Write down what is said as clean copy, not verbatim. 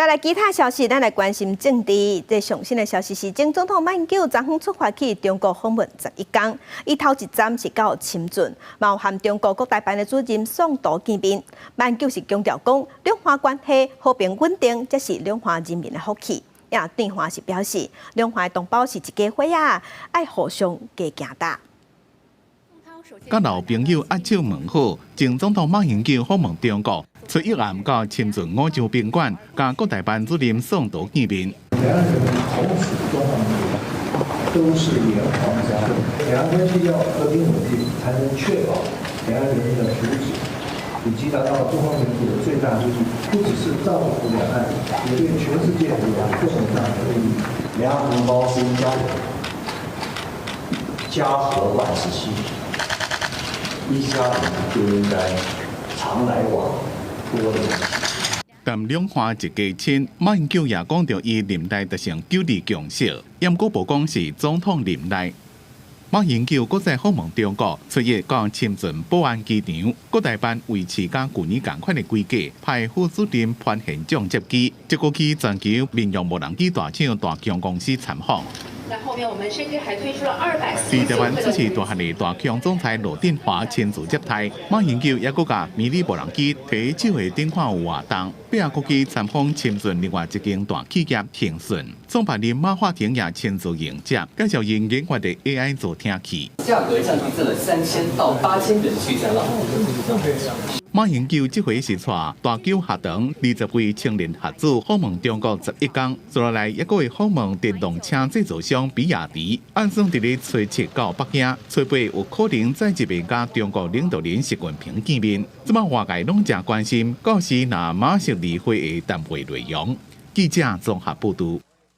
再来其他消息，咱来关心政治。最上新的消息是，前总统马英九昨昏出发去中国访问11天，伊头一站是到深圳，有和中国国台办的主任宋涛见面。马英九是强调讲，两岸关系和平稳定，才是两岸人民的福气。也对方是表示，两岸同胞是一家伙啊，爱互相加行大。 甲老朋友握手问好，前总统马英九访问中国，出一暗到深圳五洲宾馆，甲国台办主任宋涛见面。两岸人民同属中华民国，都是炎黄家人，两岸关系要和平稳定，才能确保两岸人民的福祉，以及达到中华民国的最大利益。不只是造福两岸，也对全世界有更大的利益。两岸同胞是一家人，家和万事兴。 一家人就应该常来往，多联系。但两岸一家亲，马英九也讲到伊任内达成9二共识，严国宝讲是总统任内。马英九搁再访问中国，出入到深圳宝安机场，国台办维持甲去年同款的规格，派副主任潘宪将接机，结果去全球民用无人机大厂大疆公司参访。 那后面我们甚至还推出了240。在台湾支持大汉的大强总裁罗振华亲自接待，马英九也搁甲迷你无人机提手的顶看有活动，并也过去参访深圳另外一间大企业腾讯，创办人马化腾也亲自迎接，介绍因研发的 AI 助听器，价格降低至了3000到8000元区间了。 马英九这回是带大九学堂20位青年学子访问中国11天，接下来也会访问电动车制造商比亚迪。按算伫咧初7到北京，初8有可能再一面甲中国领导人习近平见面。即马外界拢正关心，到时若马上离会的谈话内容。记者综合报道。